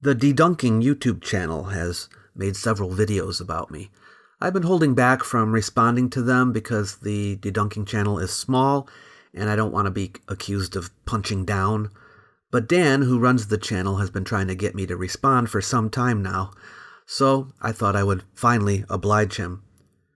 The Dedunking YouTube channel has made several videos about me. I've been holding back from responding to them because the Dedunking channel is small and I don't want to be accused of punching down. But Dan, who runs the channel, has been trying to get me to respond for some time now, so I thought I would finally oblige him.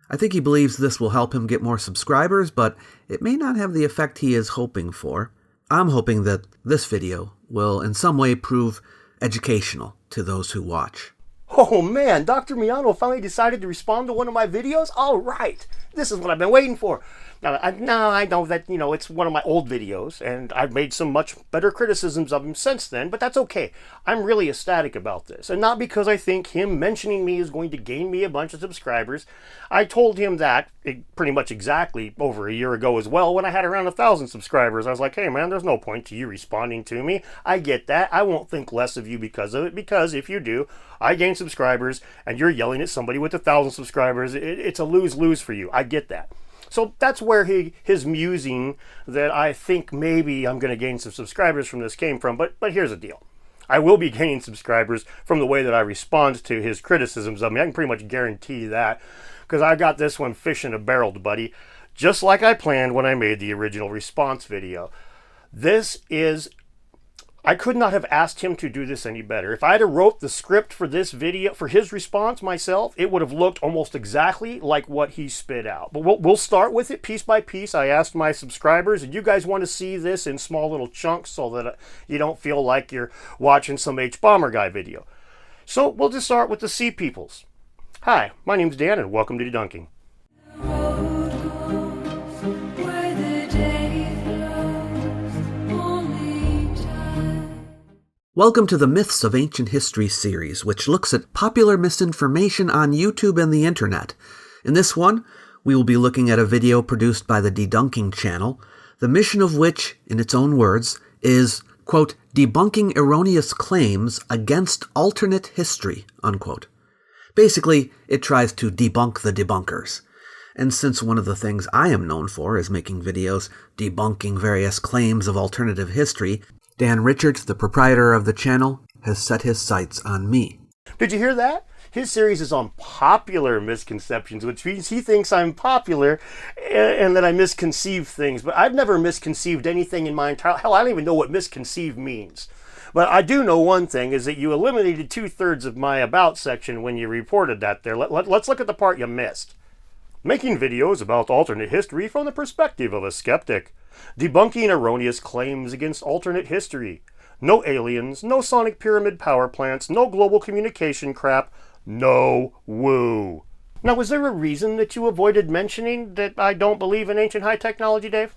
I think he believes this will help him get more subscribers, but it may not have the effect he is hoping for. I'm hoping that this video will in some way prove educational to those who watch. Oh man, Dr. Miano finally decided to respond to one of my videos? All right, this is what I've been waiting for. Now, I know that, it's one of my old videos, and I've made some much better criticisms of him since then, but that's okay. I'm really ecstatic about this, and not because I think him mentioning me is going to gain me a bunch of subscribers. I told him that pretty much exactly over a year ago as well, when I had around 1,000 subscribers. I was like, hey man, there's no point to you responding to me. I get that. I won't think less of you because of it, because if you do, I gain subscribers, and you're yelling at somebody with 1,000 subscribers. It's a lose-lose for you. I get that. So that's where his musing that I think maybe I'm going to gain some subscribers from this came from. But here's the deal. I will be gaining subscribers from the way that I respond to his criticisms of me. I can pretty much guarantee that, because I got this one fish in a barrel, buddy, just like I planned when I made the original response video. I could not have asked him to do this any better. If I'd have wrote the script for this video, for his response myself, it would have looked almost exactly like what he spit out. But we'll start with it piece by piece. I asked my subscribers, and you guys want to see this in small little chunks so that you don't feel like you're watching some H-Bomber guy video. So we'll just start with the Sea Peoples. Hi, my name's Dan, and welcome to Dedunking. Welcome to the Myths of Ancient History series, which looks at popular misinformation on YouTube and the internet. In this one, we will be looking at a video produced by the Dedunking channel, the mission of which, in its own words, is, quote, debunking erroneous claims against alternate history, unquote. Basically, it tries to debunk the debunkers. And since one of the things I am known for is making videos debunking various claims of alternative history, Dan Richards, the proprietor of the channel, has set his sights on me. Did you hear that? His series is on popular misconceptions, which means he thinks I'm popular and that I misconceive things. But I've never misconceived anything in my entire... Hell, I don't even know what misconceive means. But I do know one thing, is that you eliminated 2/3 of my about section when you reported that there. Let's look at the part you missed. Making videos about alternate history from the perspective of a skeptic. Debunking erroneous claims against alternate history. No aliens, no sonic pyramid power plants, no global communication crap, no woo. Now, was there a reason that you avoided mentioning that I don't believe in ancient high technology, Dave?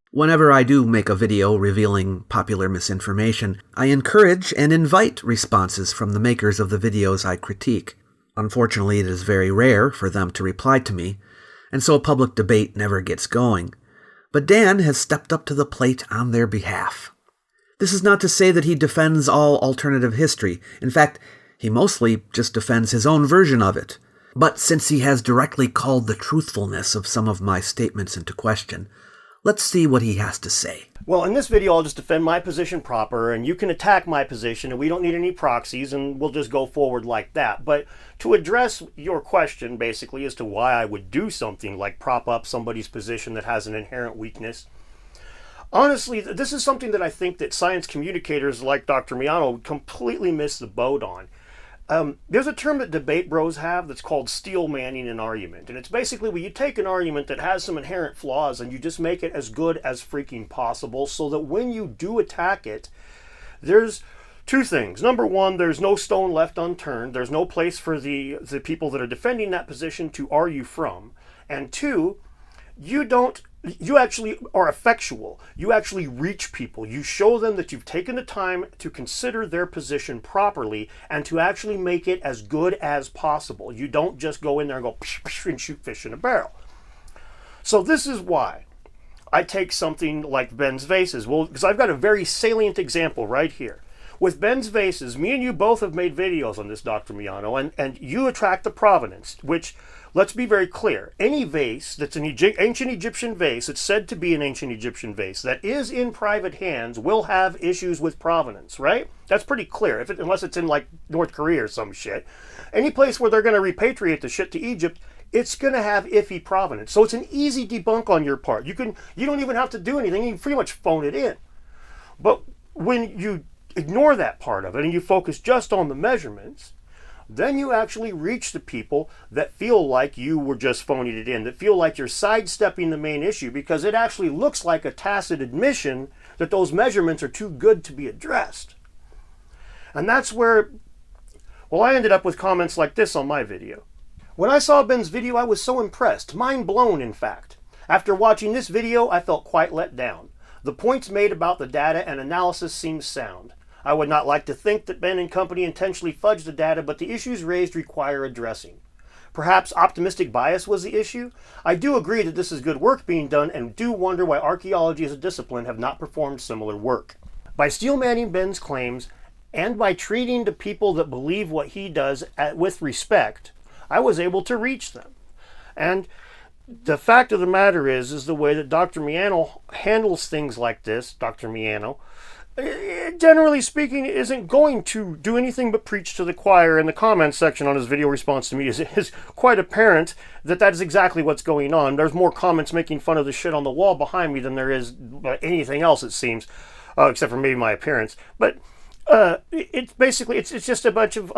Whenever I do make a video revealing popular misinformation, I encourage and invite responses from the makers of the videos I critique. Unfortunately, it is very rare for them to reply to me, and so a public debate never gets going. But Dan has stepped up to the plate on their behalf. This is not to say that he defends all alternative history. In fact, he mostly just defends his own version of it. But since he has directly called the truthfulness of some of my statements into question, let's see what he has to say. Well, in this video, I'll just defend my position proper, and you can attack my position, and we don't need any proxies, and we'll just go forward like that. But to address your question, basically, as to why I would do something like prop up somebody's position that has an inherent weakness, honestly, this is something that I think that science communicators like Dr. Miano completely miss the boat on. There's a term that debate bros have that's called steel manning an argument. And it's basically where you take an argument that has some inherent flaws and you just make it as good as freaking possible so that when you do attack it, there's two things. Number one, there's no stone left unturned. There's no place for the people that are defending that position to argue from. And two, you actually are effectual. You actually reach people. You show them that you've taken the time to consider their position properly and to actually make it as good as possible. You don't just go in there and go psh, psh, and shoot fish in a barrel. So this is why I take something like Ben's vases. Well, because I've got a very salient example right here. With Ben's vases, me and you both have made videos on this, Dr. Miano, and you attract the provenance, which, let's be very clear, any vase that's an ancient Egyptian vase, it's said to be an ancient Egyptian vase, that is in private hands will have issues with provenance, right? That's pretty clear, unless it's in like North Korea or some shit. Any place where they're going to repatriate the shit to Egypt, it's going to have iffy provenance. So it's an easy debunk on your part. You don't even have to do anything. You can pretty much phone it in. But when you ignore that part of it and you focus just on the measurements, then you actually reach the people that feel like you were just phoning it in, that feel like you're sidestepping the main issue because it actually looks like a tacit admission that those measurements are too good to be addressed. And that's where, well, I ended up with comments like this on my video. When I saw Ben's video, I was so impressed, mind blown in fact. After watching this video, I felt quite let down. The points made about the data and analysis seem sound. I would not like to think that Ben and company intentionally fudged the data, but the issues raised require addressing. Perhaps optimistic bias was the issue? I do agree that this is good work being done and do wonder why archaeology as a discipline have not performed similar work. By steelmanning Ben's claims and by treating the people that believe what he does with respect, I was able to reach them. And the fact of the matter is the way that Dr. Miano handles things like this, Dr. Miano, generally speaking, isn't going to do anything but preach to the choir. In the comments section on his video response to me is quite apparent that that is exactly what's going on. There's more comments making fun of the shit on the wall behind me than there is anything else, it seems, except for maybe my appearance. But it's basically, it's just a bunch of,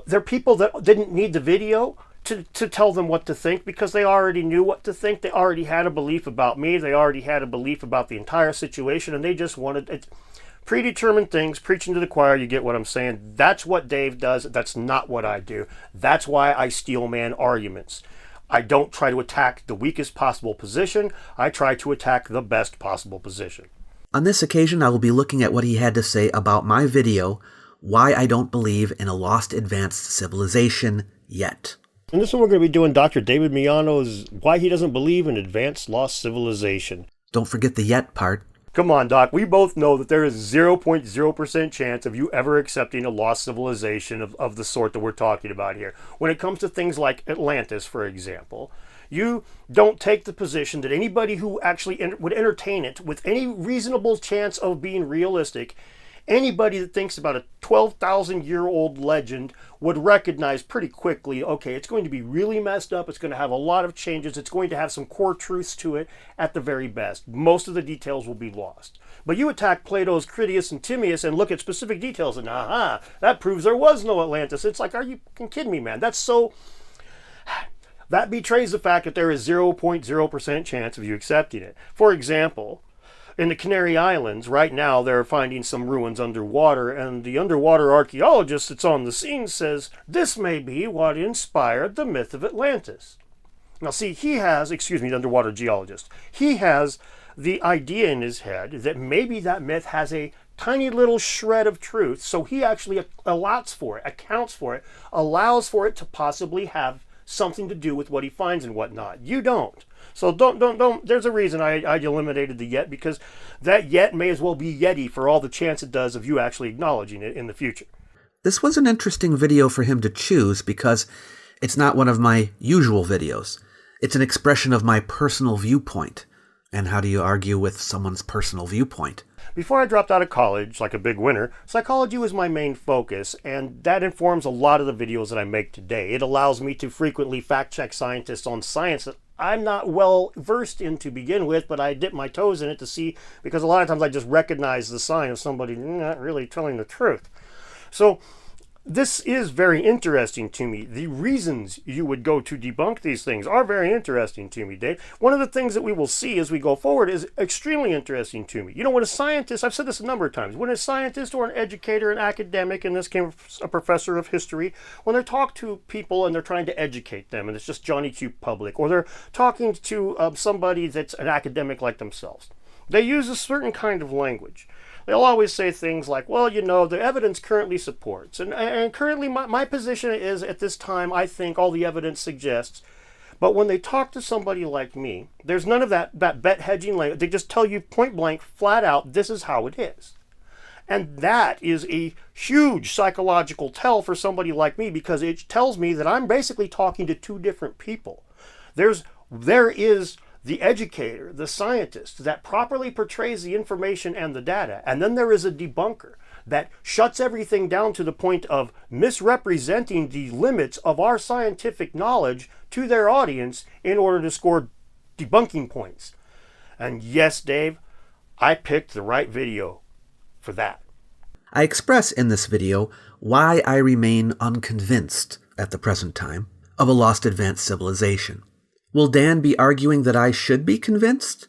they're people that didn't need the video to tell them what to think because they already knew what to think. They already had a belief about me. They already had a belief about the entire situation, and they just wanted predetermined things, preaching to the choir. You get what I'm saying? That's what Dave does. That's not what I do. That's why I steelman arguments. I don't try to attack the weakest possible position. I try to attack the best possible position. On this occasion, I will be looking at what he had to say about my video, Why I Don't Believe in a Lost Advanced Civilization Yet. In this one, we're going to be doing Dr. David Miano's Why He Doesn't Believe in Advanced Lost Civilization. Don't forget the yet part. Come on, Doc. We both know that there is 0.0% chance of you ever accepting a lost civilization of the sort that we're talking about here. When it comes to things like Atlantis, for example, you don't take the position that anybody who actually would entertain it with any reasonable chance of being realistic, anybody that thinks about a 12,000-year-old legend would recognize pretty quickly, okay, it's going to be really messed up, it's going to have a lot of changes, it's going to have some core truths to it at the very best. Most of the details will be lost. But you attack Plato's Critias and Timaeus and look at specific details and aha, that proves there was no Atlantis. It's like, are you kidding me, man? That betrays the fact that there is 0.0% chance of you accepting it. For example, in the Canary Islands, right now, they're finding some ruins underwater, and the underwater archaeologist that's on the scene says, this may be what inspired the myth of Atlantis. Now see, the underwater geologist, he has the idea in his head that maybe that myth has a tiny little shred of truth, so he actually accounts for it, allows for it to possibly have something to do with what he finds and whatnot. You don't. So don't, there's a reason I eliminated the yet, because that yet may as well be Yeti for all the chance it does of you actually acknowledging it in the future. This was an interesting video for him to choose because it's not one of my usual videos. It's an expression of my personal viewpoint. And how do you argue with someone's personal viewpoint? Before I dropped out of college, like a big winner, psychology was my main focus, and that informs a lot of the videos that I make today. It allows me to frequently fact-check scientists on science that I'm not well versed in to begin with, but I dip my toes in it to see, because a lot of times I just recognize the sign of somebody not really telling the truth. So this is very interesting to me. The reasons you would go to debunk these things are very interesting to me, Dave. One of the things that we will see as we go forward is extremely interesting to me. You know, when a scientist, I've said this a number of times, when a scientist or an educator, an academic, in this case a professor of history, when they're talking to people and they're trying to educate them and it's just Johnny Q public, or they're talking to somebody that's an academic like themselves, they use a certain kind of language. They'll always say things like, well, you know, the evidence currently supports. And currently my position is, at this time, I think all the evidence suggests. But when they talk to somebody like me, there's none of that bet hedging language. They just tell you point blank, flat out, this is how it is. And that is a huge psychological tell for somebody like me, because it tells me that I'm basically talking to two different people. There is the educator, the scientist that properly portrays the information and the data, and then there is a debunker that shuts everything down to the point of misrepresenting the limits of our scientific knowledge to their audience in order to score debunking points. And yes, Dave, I picked the right video for that. I express in this video why I remain unconvinced at the present time of a lost advanced civilization. Will Dan be arguing that I should be convinced?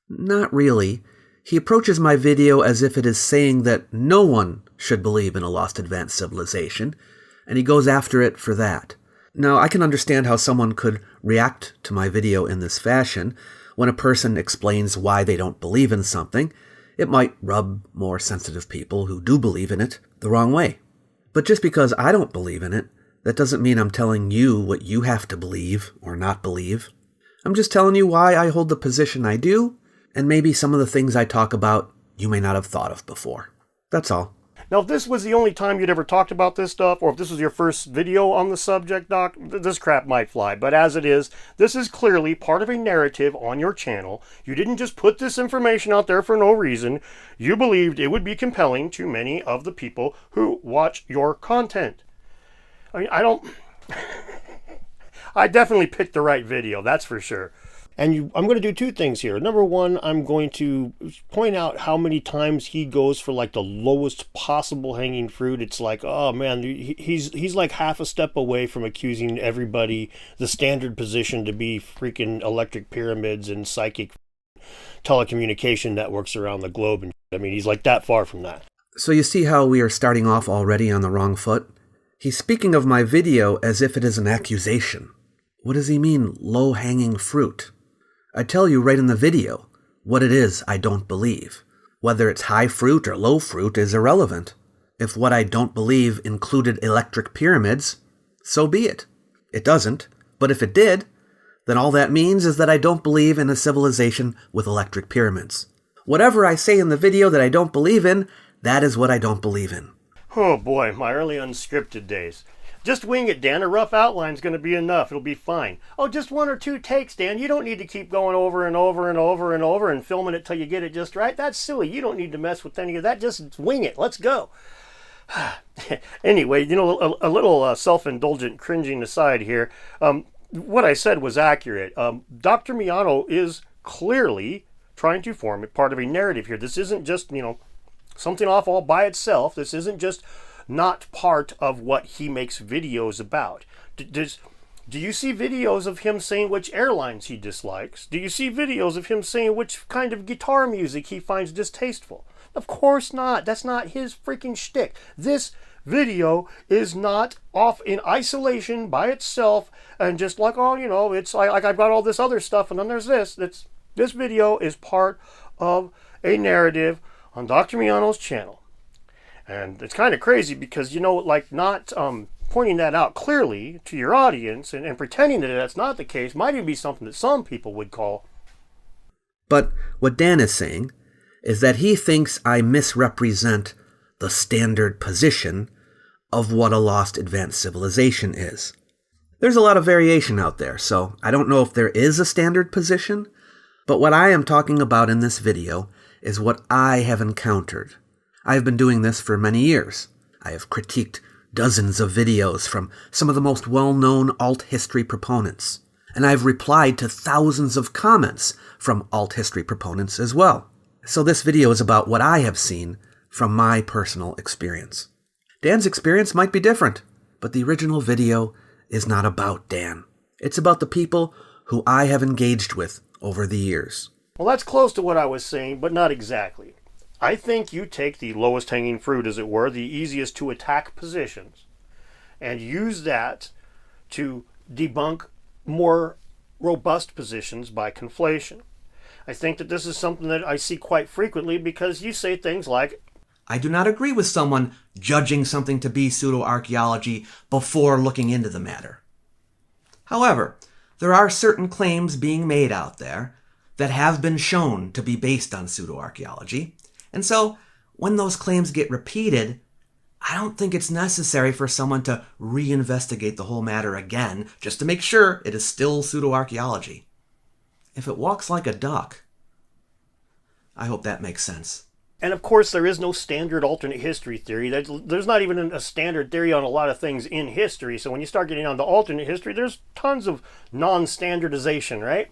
Not really. He approaches my video as if it is saying that no one should believe in a lost advanced civilization, and he goes after it for that. Now, I can understand how someone could react to my video in this fashion. When a person explains why they don't believe in something, it might rub more sensitive people who do believe in it the wrong way. But just because I don't believe in it, that doesn't mean I'm telling you what you have to believe or not believe. I'm just telling you why I hold the position I do, and maybe some of the things I talk about you may not have thought of before. That's all. Now, if this was the only time you'd ever talked about this stuff, or if this was your first video on the subject, Doc, this crap might fly. But as it is, this is clearly part of a narrative on your channel. You didn't just put this information out there for no reason. You believed it would be compelling to many of the people who watch your content. I mean, I definitely picked the right video, that's for sure. And I'm going to do two things here. Number one, I'm going to point out how many times he goes for like the lowest possible hanging fruit. It's like, oh man, he's like half a step away from accusing everybody, the standard position, to be freaking electric pyramids and psychic telecommunication networks around the globe. And I mean, he's like that far from that. So you see how we are starting off already on the wrong foot? He's speaking of my video as if it is an accusation. What does he mean, low-hanging fruit? I tell you right in the video what it is I don't believe. Whether it's high fruit or low fruit is irrelevant. If what I don't believe included electric pyramids, so be it. It doesn't, but if it did, then all that means is that I don't believe in a civilization with electric pyramids. Whatever I say in the video that I don't believe in, that is what I don't believe in. Oh boy, my early unscripted days. Just wing it, Dan. A rough outline's going to be enough. It'll be fine. Oh, just one or two takes, Dan. You don't need to keep going over and over and over and over and filming it till you get it just right. That's silly. You don't need to mess with any of that. Just wing it. Let's go. Anyway, you know, a little self-indulgent cringing aside here. What I said was accurate. Dr. Miano is clearly trying to form part of a narrative here. This isn't just, you know, something off all by itself. This isn't just not part of what he makes videos about. Do you see videos of him saying which airlines he dislikes? Do you see videos of him saying which kind of guitar music he finds distasteful? Of course not. That's not his freaking shtick. This video is not off in isolation by itself and just like, oh, you know, it's like I've got all this other stuff and then there's this. This video is part of a narrative on Dr. Miano's channel. And it's kind of crazy because, you know, like not pointing that out clearly to your audience and pretending that that's not the case might even be something that some people would call. But what Dan is saying is that he thinks I misrepresent the standard position of what a lost advanced civilization is. There's a lot of variation out there, so I don't know if there is a standard position, but what I am talking about in this video is what I have encountered. I have been doing this for many years. I have critiqued dozens of videos from some of the most well-known alt history proponents, and I've replied to thousands of comments from alt history proponents as well. So this video is about what I have seen from my personal experience. Dan's experience might be different, but the original video is not about Dan. It's about the people who I have engaged with over the years. Well, that's close to what I was saying, but not exactly. I think you take the lowest hanging fruit, as it were, the easiest to attack positions, and use that to debunk more robust positions by conflation. I think that this is something that I see quite frequently because you say things like, I do not agree with someone judging something to be pseudo-archaeology before looking into the matter. However, there are certain claims being made out there that have been shown to be based on pseudo-archaeology, and so when those claims get repeated, I don't think it's necessary for someone to reinvestigate the whole matter again just to make sure it is still pseudo-archaeology. If it walks like a duck, I hope that makes sense. And of course, there is no standard alternate history theory. There's not even a standard theory on a lot of things in history. So when you start getting on to alternate history, there's tons of non-standardization, right?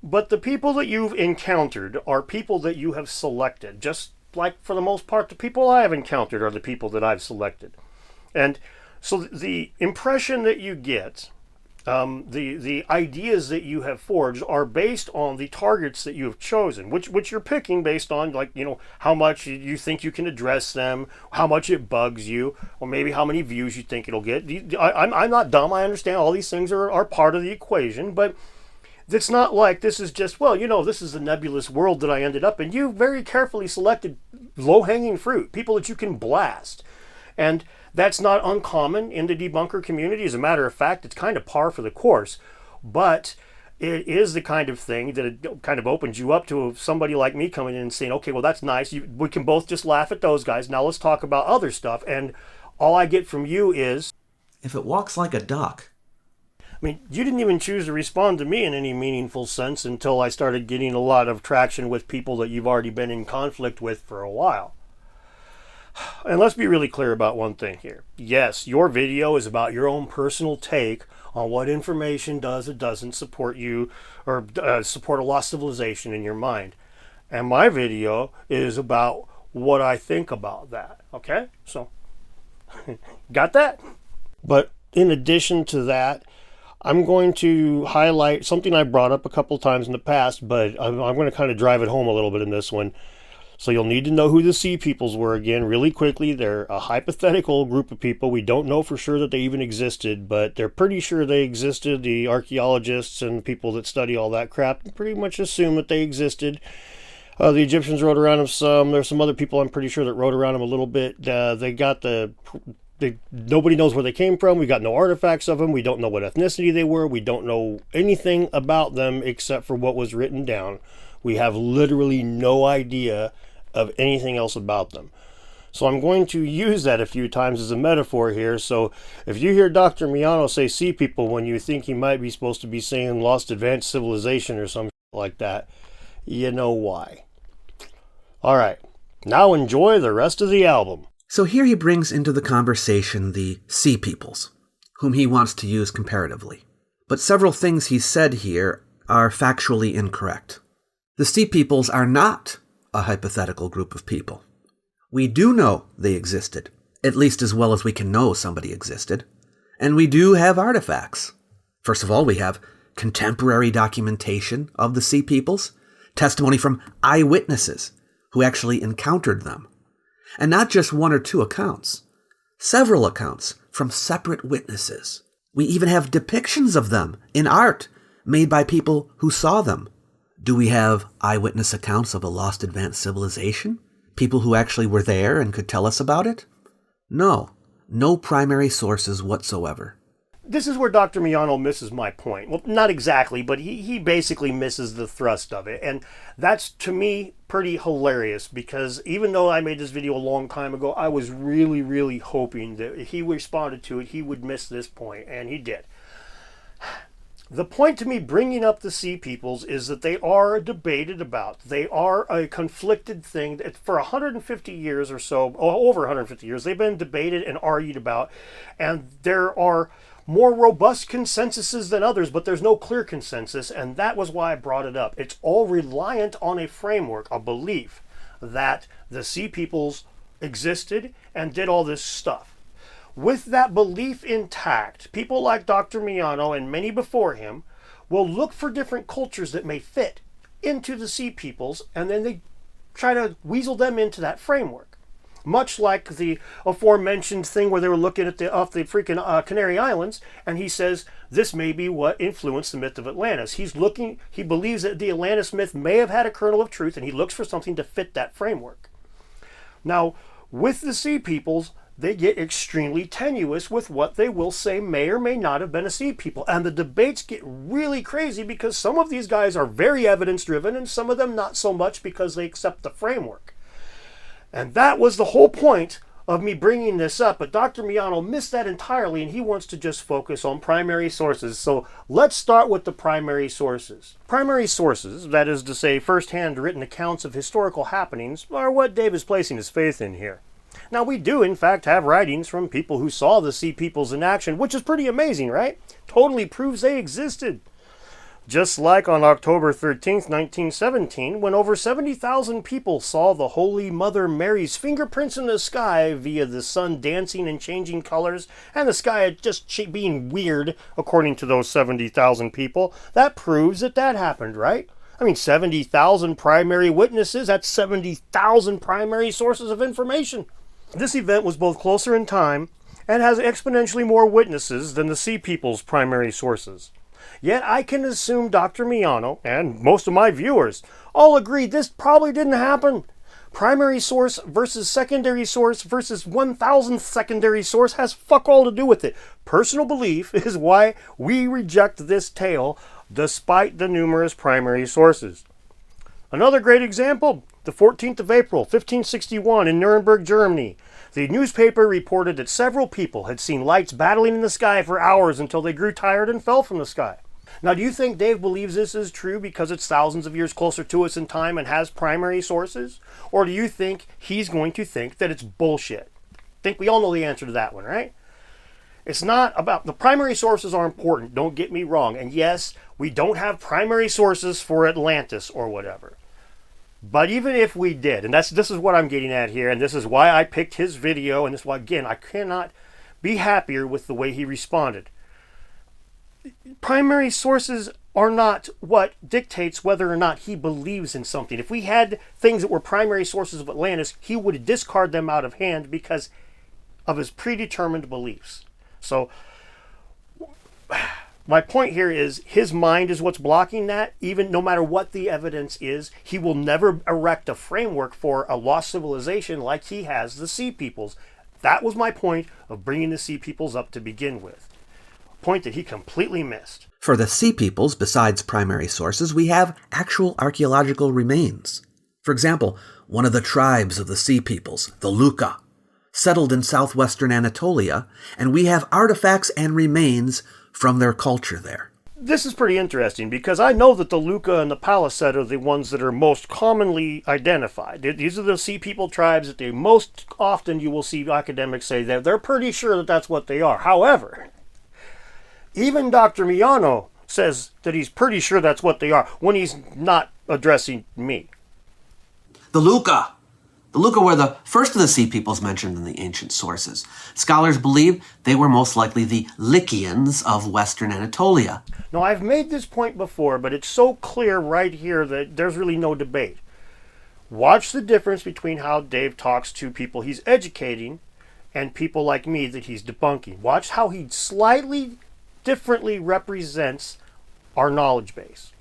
But the people that you've encountered are people that you have selected. Just like, for the most part, the people I have encountered are the people that I've selected. And so the impression that you get, the ideas that you have forged are based on the targets that you have chosen, which you're picking based on, like, you know, how much you think you can address them, how much it bugs you, or maybe how many views you think it'll get. I'm not dumb. I understand all these things are part of the equation, but it's not like this is just, well, you know, this is the nebulous world that I ended up in. You very carefully selected low-hanging fruit, people that you can blast. And that's not uncommon in the debunker community. As a matter of fact, it's kind of par for the course. But it is the kind of thing that it kind of opens you up to somebody like me coming in and saying, okay, well, that's nice. We can both just laugh at those guys. Now let's talk about other stuff. And all I get from you is, if it walks like a duck. I mean, you didn't even choose to respond to me in any meaningful sense until I started getting a lot of traction with people that you've already been in conflict with for a while. And let's be really clear about one thing here. Yes, your video is about your own personal take on what information does or doesn't support you or support a lost civilization in your mind. And my video is about what I think about that. Okay? So, got that? But in addition to that, I'm going to highlight something I brought up a couple times in the past, but I'm going to kind of drive it home a little bit in this one. So you'll need to know who the Sea Peoples were again really quickly. They're a hypothetical group of people. We don't know for sure that they even existed, but they're pretty sure they existed. The archaeologists and people that study all that crap pretty much assume that they existed. The Egyptians wrote around them some. There's some other people I'm pretty sure that wrote around them a little bit. Nobody knows where they came from. We got no artifacts of them. We don't know what ethnicity they were. We don't know anything about them except for what was written down. We have literally no idea of anything else about them. So I'm going to use that a few times as a metaphor here. So if you hear Dr. Miano say Sea People when you think he might be supposed to be saying lost advanced civilization or something like that, you know why. All right, now enjoy the rest of the album. So here he brings into the conversation the Sea Peoples, whom he wants to use comparatively. But several things he said here are factually incorrect. The Sea Peoples are not a hypothetical group of people. We do know they existed, at least as well as we can know somebody existed. And we do have artifacts. First of all, we have contemporary documentation of the Sea Peoples, testimony from eyewitnesses who actually encountered them. And not just one or two accounts, several accounts from separate witnesses. We even have depictions of them in art made by people who saw them. Do we have eyewitness accounts of a lost advanced civilization? People who actually were there and could tell us about it? No. No primary sources whatsoever. This is where Dr. Miano misses my point. Well, not exactly, but he basically misses the thrust of it. And that's, to me, pretty hilarious because even though I made this video a long time ago, I was really, really hoping that if he responded to it, he would miss this point, and he did. The point to me bringing up the Sea Peoples is that they are debated about. They are a conflicted thing. For 150 years or so, over 150 years, they've been debated and argued about. And there are more robust consensuses than others, but there's no clear consensus. And that was why I brought it up. It's all reliant on a framework, a belief that the Sea Peoples existed and did all this stuff. With that belief intact, people like Dr. Miano and many before him will look for different cultures that may fit into the Sea Peoples, and then they try to weasel them into that framework. Much like the aforementioned thing where they were looking at off the freaking Canary Islands, and he says this may be what influenced the myth of Atlantis. He believes that the Atlantis myth may have had a kernel of truth, and he looks for something to fit that framework. Now, with the Sea Peoples, they get extremely tenuous with what they will say may or may not have been a Sea People. And the debates get really crazy because some of these guys are very evidence-driven and some of them not so much because they accept the framework. And that was the whole point of me bringing this up, but Dr. Miano missed that entirely, and he wants to just focus on primary sources. So let's start with the primary sources. Primary sources, that is to say first-hand written accounts of historical happenings, are what Dave is placing his faith in here. Now, we do in fact have writings from people who saw the sea peoples in action, which is pretty amazing, right? Totally proves they existed. Just like on October 13th, 1917, when over 70,000 people saw the Holy Mother Mary's fingerprints in the sky via the sun dancing and changing colors, and the sky just being weird, according to those 70,000 people, that proves that that happened, right? I mean, 70,000 primary witnesses, that's 70,000 primary sources of information. This event was both closer in time and has exponentially more witnesses than the Sea People's primary sources. Yet I can assume Dr. Miano, and most of my viewers, all agree this probably didn't happen. Primary source versus secondary source versus 1,000th secondary source has fuck all to do with it. Personal belief is why we reject this tale despite the numerous primary sources. Another great example, the 14th of April, 1561 in Nuremberg, Germany. The newspaper reported that several people had seen lights battling in the sky for hours until they grew tired and fell from the sky. Now, do you think Dave believes this is true because it's thousands of years closer to us in time and has primary sources? Or do you think he's going to think that it's bullshit? I think we all know the answer to that one, right? It's not about, the primary sources are important, don't get me wrong. And yes, we don't have primary sources for Atlantis or whatever. But even if we did, and this is what I'm getting at here, and this is why I picked his video, and this is why, again, I cannot be happier with the way he responded. Primary sources are not what dictates whether or not he believes in something. If we had things that were primary sources of Atlantis, he would discard them out of hand because of his predetermined beliefs. So my point here is his mind is what's blocking that. Even no matter what the evidence is, he will never erect a framework for a lost civilization like he has the Sea Peoples. That was my point of bringing the Sea Peoples up to begin with. Point that he completely missed. For the Sea Peoples, besides primary sources, we have actual archaeological remains. For example, one of the tribes of the Sea Peoples, the Luka, settled in southwestern Anatolia, and we have artifacts and remains from their culture there. This is pretty interesting because I know that the Luka and the Paliset are the ones that are most commonly identified. These are the Sea People tribes that they most often you will see academics say that they're pretty sure that that's what they are. However, even Dr. Miano says that he's pretty sure that's what they are when he's not addressing me. The Luka. The Luka were the first of the Sea Peoples mentioned in the ancient sources. Scholars believe they were most likely the Lycians of western Anatolia. Now, I've made this point before, but it's so clear right here that there's really no debate. Watch the difference between how Dave talks to people he's educating and people like me that he's debunking. Watch how he slightly differently represents our knowledge base.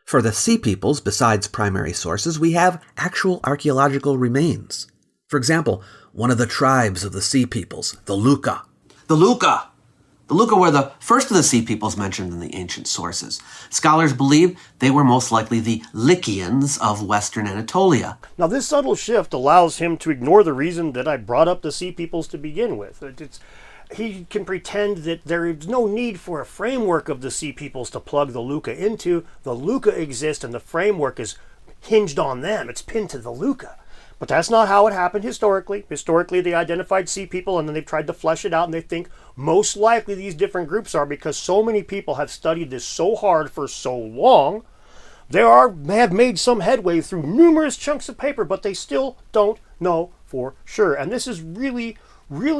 For the Sea Peoples, besides primary sources, we have actual archaeological remains. For example, one of the tribes of the Sea Peoples, the Luka. The Luka. The Luka were the first of the Sea Peoples mentioned in the ancient sources. Scholars believe they were most likely the Lycians of western Anatolia. Now, this subtle shift allows him to ignore the reason that I brought up the Sea Peoples to begin with. He can pretend that there is no need for a framework of the Sea Peoples to plug the Luka into. The Luka exists and the framework is hinged on them. It's pinned to the Luka. But that's not how it happened historically. Historically, they identified Sea People and then they've tried to flesh it out, and they think most likely these different groups are because so many people have studied this so hard for so long. They have made some headway through numerous chunks of paper, but they still don't know for sure. And this is really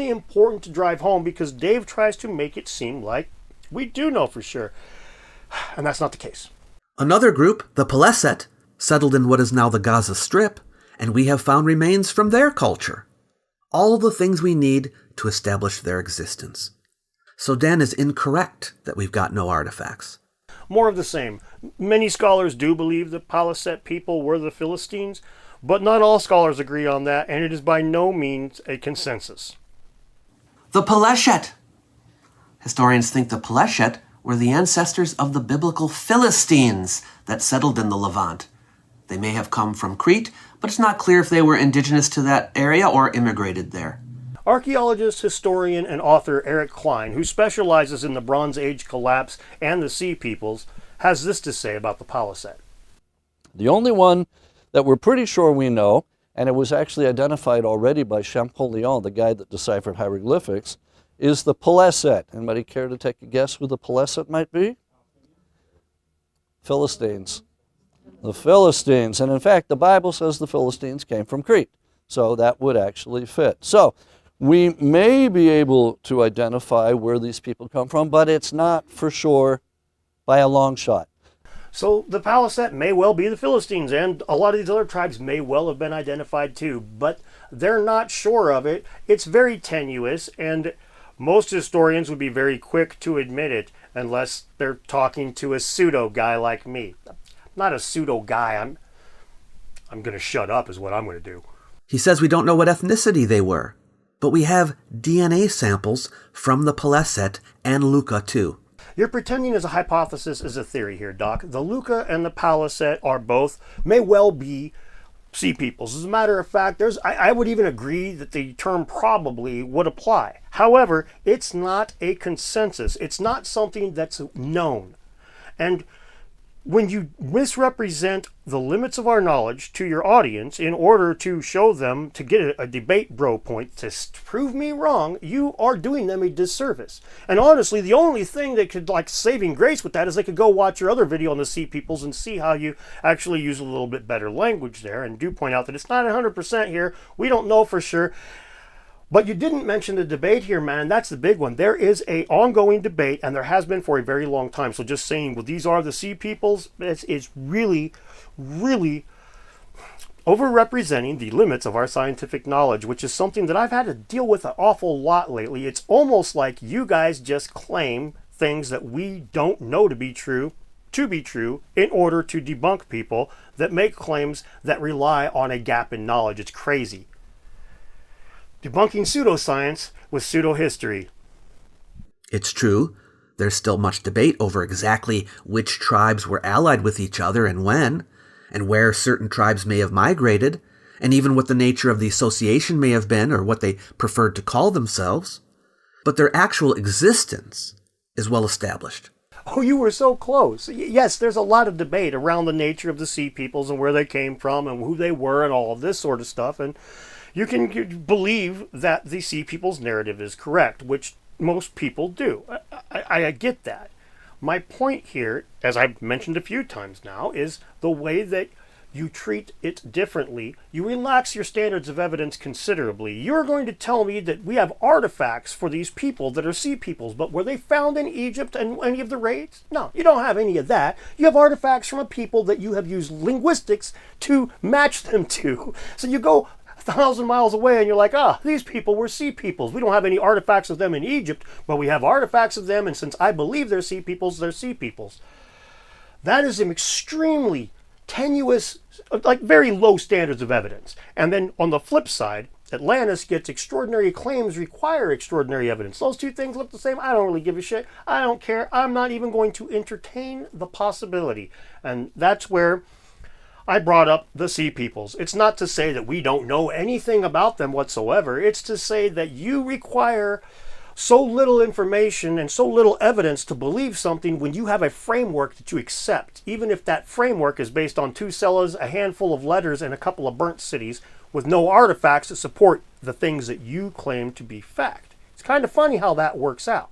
important to drive home because Dave tries to make it seem like we do know for sure. And that's not the case. Another group, the Paliset, settled in what is now the Gaza Strip, and we have found remains from their culture. All the things we need to establish their existence. So Dan is incorrect that we've got no artifacts. More of the same. Many scholars do believe the Paliset people were the Philistines, but not all scholars agree on that, and it is by no means a consensus. The Peleshet. Historians think the Peleshet were the ancestors of the biblical Philistines that settled in the Levant. They may have come from Crete, but it's not clear if they were indigenous to that area or immigrated there. Archaeologist, historian, and author Eric Cline, who specializes in the Bronze Age collapse and the Sea Peoples, has this to say about the paliset. The only one that we're pretty sure we know, and it was actually identified already by Champollion, the guy that deciphered hieroglyphics, is the paliset. Anybody care to take a guess who the paliset might be? Philistines. The Philistines. And in fact, the Bible says the Philistines came from Crete. So that would actually fit. So we may be able to identify where these people come from, but it's not for sure by a long shot. So the paliset may well be the Philistines, and a lot of these other tribes may well have been identified too, but they're not sure of it. It's very tenuous, and most historians would be very quick to admit it, unless they're talking to a pseudo guy like me. I'm not a pseudo guy. I'm going to shut up is what I'm going to do. He says we don't know what ethnicity they were, but we have DNA samples from the paliset and Luka too. You're pretending as a hypothesis is a theory here, Doc. The Luka and the paliset are both, may well be, sea peoples. As a matter of fact, I would even agree that the term probably would apply. However, it's not a consensus. It's not something that's known. And when you misrepresent the limits of our knowledge to your audience in order to show them, to get a debate bro point, to prove me wrong, you are doing them a disservice. And honestly, the only thing that could, like, saving grace with that is they could go watch your other video on the Sea Peoples and see how you actually use a little bit better language there, and do point out that it's not 100% here. We don't know for sure. But you didn't mention the debate here, man, and that's the big one. There is an ongoing debate, and there has been for a very long time. So just saying, well, these are the Sea Peoples, it's really, really overrepresenting the limits of our scientific knowledge, which is something that I've had to deal with an awful lot lately. It's almost like you guys just claim things that we don't know to be true in order to debunk people that make claims that rely on a gap in knowledge. It's crazy. Debunking pseudoscience with pseudo-history. It's true. There's still much debate over exactly which tribes were allied with each other and when, and where certain tribes may have migrated, and even what the nature of the association may have been or what they preferred to call themselves. But their actual existence is well established. Oh, you were so close. Yes, there's a lot of debate around the nature of the Sea Peoples and where they came from and who they were and all of this sort of stuff, and you can believe that the Sea Peoples narrative is correct, which most people do. I get that. My point here, as I've mentioned a few times now, is the way that you treat it differently. You relax your standards of evidence considerably. You're going to tell me that we have artifacts for these people that are Sea Peoples, but were they found in Egypt and any of the raids? No, you don't have any of that. You have artifacts from a people that you have used linguistics to match them to. So you go 1,000 miles away and you're like, these people were Sea Peoples. We don't have any artifacts of them in Egypt, but we have artifacts of them, and since I believe they're Sea Peoples, they're Sea Peoples. That is an extremely tenuous, like very low standards of evidence. And then on the flip side, Atlantis gets extraordinary claims require extraordinary evidence. Those two things look the same. I don't really give a shit. I don't care. I'm not even going to entertain the possibility. And that's where I brought up the Sea Peoples. It's not to say that we don't know anything about them whatsoever. It's to say that you require so little information and so little evidence to believe something when you have a framework that you accept, even if that framework is based on 2 cellas, a handful of letters, and a couple of burnt cities with no artifacts to support the things that you claim to be fact. It's kind of funny how that works out.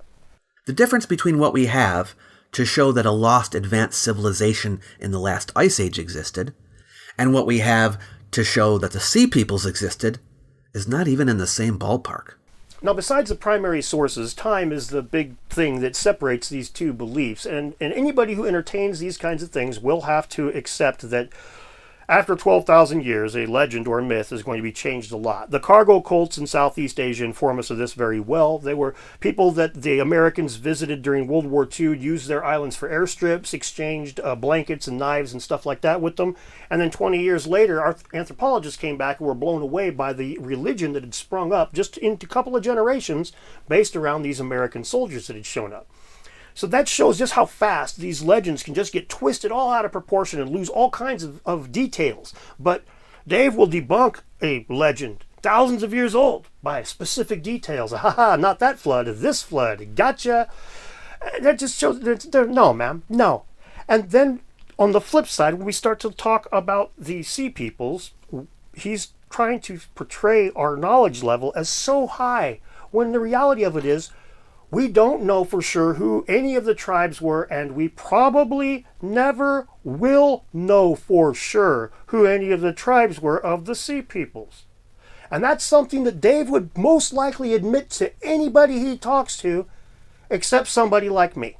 The difference between what we have to show that a lost advanced civilization in the last ice age existed, and what we have to show that the Sea Peoples existed, is not even in the same ballpark. Now, besides the primary sources, time is the big thing that separates these two beliefs, and anybody who entertains these kinds of things will have to accept that after 12,000 years, a legend or a myth is going to be changed a lot. The cargo cults in Southeast Asia inform us of this very well. They were people that the Americans visited during World War II, used their islands for airstrips, exchanged blankets and knives and stuff like that with them. And then 20 years later, our anthropologists came back and were blown away by the religion that had sprung up just into a couple of generations based around these American soldiers that had shown up. So that shows just how fast these legends can just get twisted all out of proportion and lose all kinds of details. But Dave will debunk a legend thousands of years old by specific details. Haha, not that flood, this flood. Gotcha. That just shows, no, ma'am, no. And then on the flip side, when we start to talk about the sea peoples, he's trying to portray our knowledge level as so high, when the reality of it is, we don't know for sure who any of the tribes were, and we probably never will know for sure who any of the tribes were of the sea peoples. And that's something that Dave would most likely admit to anybody he talks to, except somebody like me.